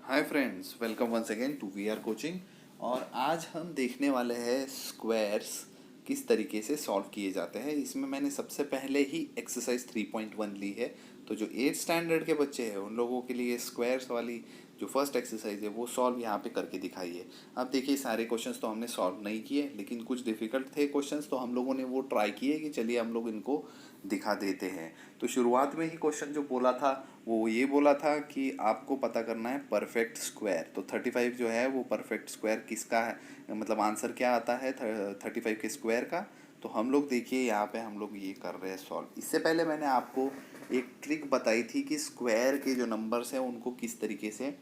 Hi friends, welcome once again to we are coaching. और आज हम देखने वाले हैं स्क्वायर्स किस तरीके से सॉल्व किए जाते हैं। इसमें मैंने सबसे पहले ही एक्सरसाइज 3.1 ली है, तो जो 8 स्टैंडर्ड के बच्चे हैं उन लोगों के लिए स्क्वायर्स वाली जो फर्स्ट एक्सरसाइज है वो सॉल्व यहाँ पे करके दिखाइए। अब देखिए, सारे क्वेश्चंस तो हमने सॉल्व नहीं किए, लेकिन कुछ डिफ़िकल्ट थे क्वेश्चंस, तो हम लोगों ने वो ट्राई किए कि चलिए हम लोग इनको दिखा देते हैं। तो शुरुआत में ही क्वेश्चन जो बोला था वो ये बोला था कि आपको पता करना है परफेक्ट स्क्वायर। तो 35 जो है वो परफेक्ट स्क्वायर किसका है, मतलब आंसर क्या आता है 35 के स्क्वायर का। तो हम लोग देखिए यहाँ पे हम लोग ये कर रहे हैं सॉल्व। इससे पहले मैंने आपको एक ट्रिक बताई थी कि स्क्वायर के जो नंबर्स हैं उनको किस तरीके से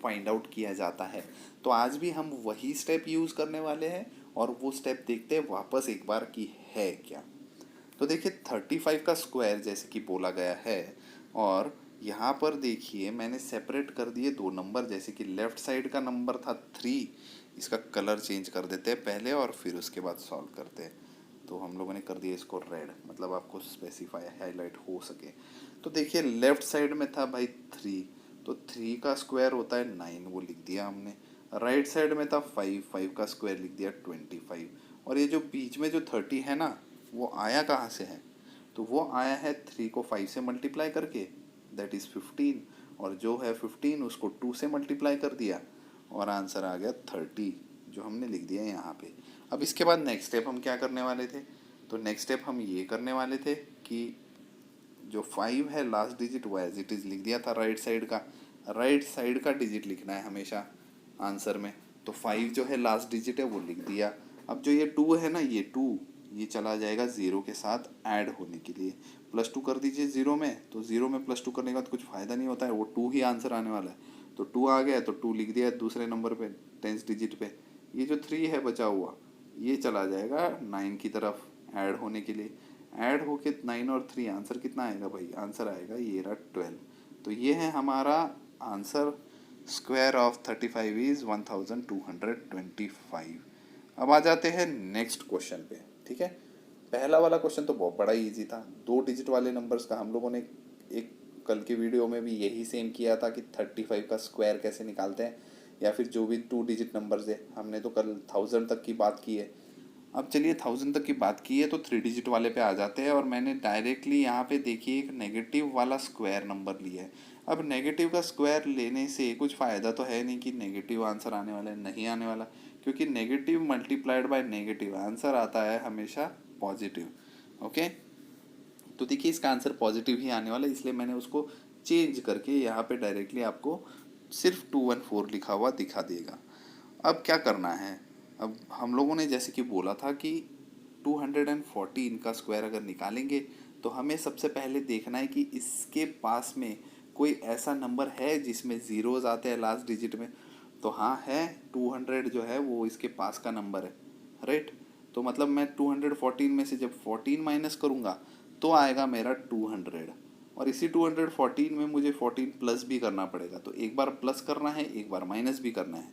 फाइंड आउट किया जाता है। तो आज भी हम वही स्टेप यूज़ करने वाले हैं और वो स्टेप देखते हैं वापस एक बार कि है क्या। तो देखिए 35 का स्क्वायर जैसे कि बोला गया है, और यहाँ पर देखिए मैंने सेपरेट कर दिए दो नंबर। जैसे कि लेफ्ट साइड का नंबर था 3, इसका कलर चेंज कर देते हैं पहले और फिर उसके बाद सॉल्व करते हैं। तो हम लोगों ने कर दिया इसको रेड, मतलब आपको स्पेसिफाई हाईलाइट हो सके। तो देखिए लेफ्ट साइड में था भाई 3, तो 3 का स्क्वायर होता है 9, वो लिख दिया हमने। राइट साइड में था 5, 5 का स्क्वायर लिख दिया 25। और ये जो बीच में जो 30 है ना, वो आया कहाँ से है? तो वो आया है 3 को 5 से मल्टीप्लाई करके, दैट इज़ 15। और जो है 15 उसको 2 से मल्टीप्लाई कर दिया और आंसर आ गया 30, जो हमने लिख दिया यहाँ पे। अब इसके बाद नेक्स्ट स्टेप हम क्या करने वाले थे? तो नेक्स्ट स्टेप हम ये करने वाले थे कि जो 5 है लास्ट डिजिट वो एज इट इज़ लिख दिया था राइट साइड का। राइट साइड का डिजिट लिखना है हमेशा आंसर में। तो 5 जो है लास्ट डिजिट है वो लिख दिया। अब जो ये 2 है ना, ये 2 ये चला जाएगा ज़ीरो के साथ ऐड होने के लिए। +2 कर दीजिए ज़ीरो में, तो ज़ीरो में +2 करने के बाद कुछ फ़ायदा नहीं होता है, वो 2 ही आंसर आने वाला है। तो 2 आ गया तो 2 लिख दिया दूसरे नंबर पे, 10th डिजिट पे। ये जो 3 है बचा हुआ, ये चला जाएगा 9 की तरफ ऐड होने के लिए। ऐड होके 9 और 3 आंसर कितना आएगा भाई? आंसर आएगा ये रहा 12। तो ये है हमारा आंसर। Square of 35 is 1225। अब आ जाते हैं नेक्स्ट क्वेश्चन पे। ठीक है, पहला वाला क्वेश्चन तो बहुत बड़ा इजी था, 2 डिजिट वाले नंबर्स का। हम लोगों ने एक कल की वीडियो में भी यही सेम किया था कि 35 का स्क्वायर कैसे निकालते हैं, या फिर जो भी 2 डिजिट नंबर्स है। हमने तो कल 1000 तक की बात की है। अब चलिए 1000 तक की बात की है तो 3 डिजिट वाले पे आ जाते हैं। और मैंने डायरेक्टली यहाँ पे देखिए एक नेगेटिव वाला स्क्वायर नंबर लिया है। अब नेगेटिव का स्क्वायर लेने से कुछ फ़ायदा तो है नहीं कि नेगेटिव आंसर आने वाला है, नहीं आने वाला। क्योंकि negative multiplied by negative answer आता है हमेशा पॉजिटिव। ओके, तो देखिए इसका आंसर पॉजिटिव ही आने वाला है, इसलिए मैंने उसको चेंज करके यहाँ पे डायरेक्टली आपको सिर्फ 214 लिखा हुआ दिखा देगा। अब क्या करना है? अब हम लोगों ने जैसे कि बोला था कि 214 का स्क्वायर अगर निकालेंगे तो हमें सबसे पहले देखना है कि इसके पास में कोई ऐसा नंबर है जिसमें ज़ीरोज़ आते हैं लास्ट डिजिट में। तो हाँ है, 200 जो है वो इसके पास का नंबर है, राइट। तो मतलब मैं 214 में से जब 14 माइनस करूँगा तो आएगा मेरा 200। और इसी 214 में मुझे 14 प्लस भी करना पड़ेगा। तो एक बार प्लस करना है, एक बार माइनस भी करना है।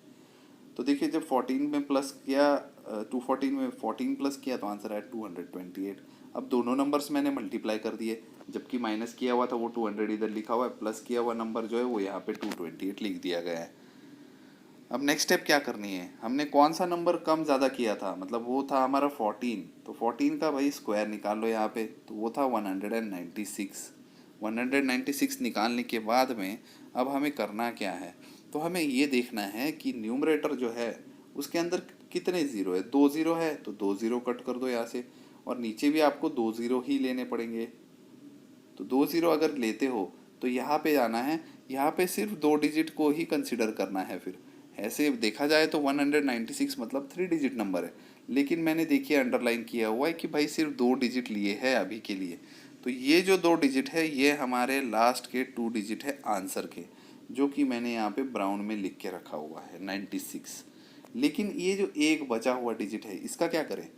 तो देखिए जब 14 में प्लस किया, 214 में 14 प्लस किया तो आंसर है 228। अब दोनों नंबर्स मैंने मल्टीप्लाई कर दिए, जबकि माइनस किया हुआ था वो 200 इधर लिखा हुआ है, प्लस किया हुआ नंबर जो है वो यहाँ पे 228 लिख दिया गया है। अब नेक्स्ट स्टेप क्या करनी है? हमने कौन सा नंबर कम ज़्यादा किया था, मतलब वो था हमारा 14। तो 14 का भाई स्क्वायर निकाल लो यहाँ पे, तो वो था 196। 196 निकालने के बाद में अब हमें करना क्या है? तो हमें ये देखना है कि न्यूमरेटर जो है उसके अंदर कितने ज़ीरो है। 2 ज़ीरो है तो 2 ज़ीरो कट कर दो यहाँ से, और नीचे भी आपको 2 ज़ीरो ही लेने पड़ेंगे। तो 2 ज़ीरो अगर लेते हो तो यहाँ पे आना है, यहाँ पे सिर्फ 2 डिजिट को ही कंसिडर करना है। फिर ऐसे देखा जाए तो 196 मतलब 3 डिजिट नंबर है, लेकिन मैंने देखिए अंडरलाइन किया हुआ है कि भाई सिर्फ 2 डिजिट लिए है अभी के लिए। तो ये जो 2 डिजिट है ये हमारे लास्ट के 2 डिजिट है आंसर के, जो कि मैंने यहाँ पे ब्राउन में लिख के रखा हुआ है 96। लेकिन ये जो एक बचा हुआ डिजिट है इसका क्या करें?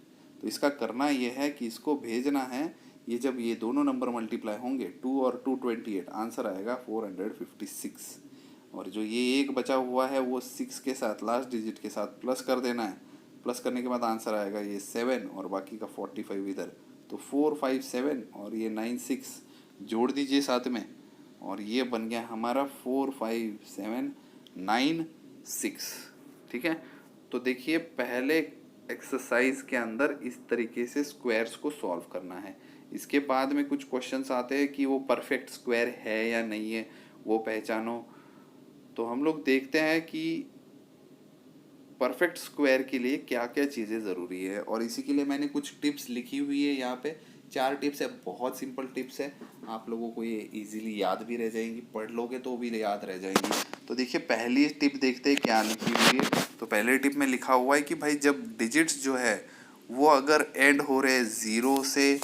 तो इसका करना ये है कि इसको भेजना है, ये जब ये दोनों नंबर मल्टीप्लाई होंगे 2 और 228 आंसर आएगा 456। और जो ये एक बचा हुआ है वो 6 के साथ लास्ट डिजिट के साथ प्लस कर देना है। प्लस करने के बाद आंसर आएगा ये 7 और बाकी का 45 इधर। तो 457 और ये 96 जोड़ दीजिए साथ में, और ये बन गया हमारा 457 9 6। ठीक है, तो देखिए पहले एक्सरसाइज के अंदर इस तरीके से स्क्वायर्स को सॉल्व करना है। इसके बाद में कुछ क्वेश्चंस आते हैं कि वो परफेक्ट स्क्वायर है या नहीं है, वो पहचानो। तो हम लोग देखते हैं कि परफेक्ट स्क्वायर के लिए क्या क्या चीज़ें ज़रूरी है, और इसी के लिए मैंने कुछ टिप्स लिखी हुई है यहाँ पे। 4 टिप्स है, बहुत सिंपल टिप्स है, आप लोगों को ये इजीली याद भी रह जाएंगी, पढ़ लोगे तो भी याद रह जाएंगी। तो देखिए पहली टिप देखते हैं क्या लिखी हुई है। तो पहले टिप में लिखा हुआ है कि भाई जब डिजिट्स जो है वो अगर एंड हो रहे 0 से,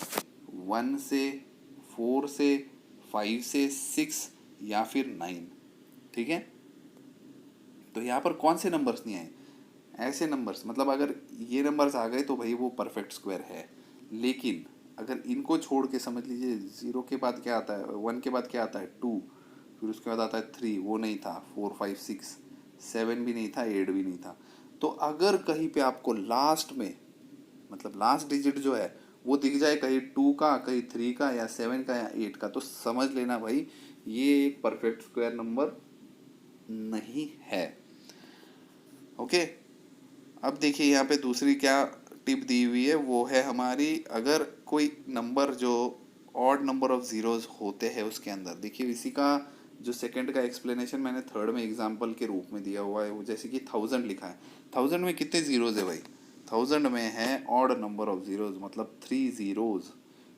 1 से, 4 से, 5 से, 6 या फिर 9, ठीक है, तो यहाँ पर कौन से नंबर्स नहीं आए, ऐसे नंबर्स, मतलब अगर ये नंबर्स आ गए तो भाई वो परफेक्ट स्क्वायर है। लेकिन अगर इनको छोड़ के समझ लीजिए 0 के बाद क्या आता है, 1 के बाद क्या आता है 2, फिर उसके बाद आता है 3, वो नहीं था, 4 5 6 7 भी नहीं था, 8 भी नहीं था। तो अगर कहीं पे आपको लास्ट में, मतलब लास्ट डिजिट जो है वो दिख जाए कहीं 2 का, कहीं 3 का, या 7 का, या 8 का, तो समझ लेना भाई ये एक परफेक्ट स्क्वायर नंबर नहीं है। ओके, अब देखिए यहाँ पे दूसरी क्या टिप दी हुई है, वो है हमारी, अगर कोई नंबर जो ऑड नंबर ऑफ जीरोस होते हैं उसके अंदर, देखिए इसी का जो सेकंड का एक्सप्लेनेशन मैंने थर्ड में एग्जांपल के रूप में दिया हुआ है, वो जैसे कि 1000 लिखा है, 1000 में कितने जीरोज है भाई, 1000 में है ऑड नंबर ऑफ जीरोज, मतलब 3 जीरोज।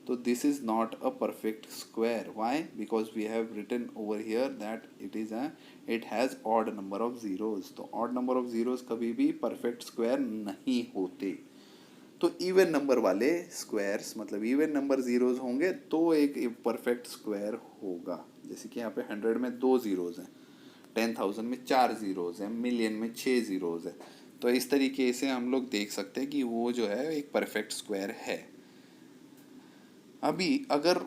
तो this is not a perfect square. Why? Because we have written over here that it has odd number of zeros. तो odd number of zeros कभी भी perfect square नहीं होते। तो even number वाले squares, मतलब इवन नंबर जीरोज होंगे तो एक परफेक्ट स्क्वायर होगा। जैसे कि यहाँ पे 100 में 2 जीरोज हैं, 10,000 में 4 जीरोज हैं, मिलियन में 6 जीरोज है। तो इस तरीके से हम लोग देख सकते हैं कि वो जो है एक परफेक्ट स्क्वायर है। अभी अगर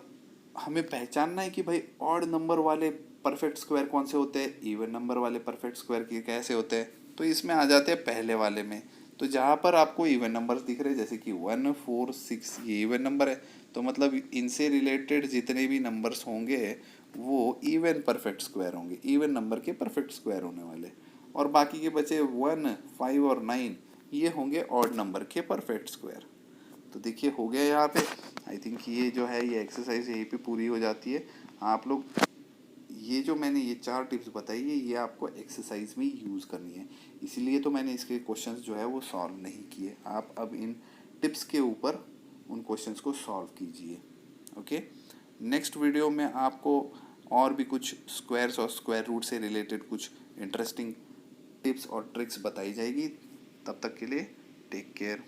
हमें पहचानना है कि भाई ऑड नंबर वाले परफेक्ट स्क्वायर कौन से होते हैं, इवन नंबर वाले परफेक्ट स्क्वायर के कैसे होते हैं, तो इसमें आ जाते हैं पहले वाले में। तो जहाँ पर आपको इवन नंबर्स दिख रहे हैं जैसे कि 1 4 6, ये इवन नंबर है, तो मतलब इनसे रिलेटेड जितने भी नंबर्स होंगे वो इवन परफेक्ट स्क्वायर होंगे, इवन नंबर के परफेक्ट स्क्वायर होने वाले। और बाकी के बचे 1 5 और 9, ये होंगे ऑड नंबर के परफेक्ट स्क्वायर। तो देखिए हो गया यहाँ पे। आई थिंक ये जो है ये एक्सरसाइज यहीं पे पूरी हो जाती है। आप लोग ये जो मैंने ये 4 टिप्स बताई है ये आपको एक्सरसाइज में यूज़ करनी है, इसीलिए तो मैंने इसके क्वेश्चंस जो है वो सॉल्व नहीं किए। आप अब इन टिप्स के ऊपर उन क्वेश्चंस को सॉल्व कीजिए। ओके, नेक्स्ट वीडियो में आपको और भी कुछ स्क्वायर्स और स्क्वायर रूट से रिलेटेड कुछ इंटरेस्टिंग टिप्स और ट्रिक्स बताई जाएगी। तब तक के लिए टेक केयर।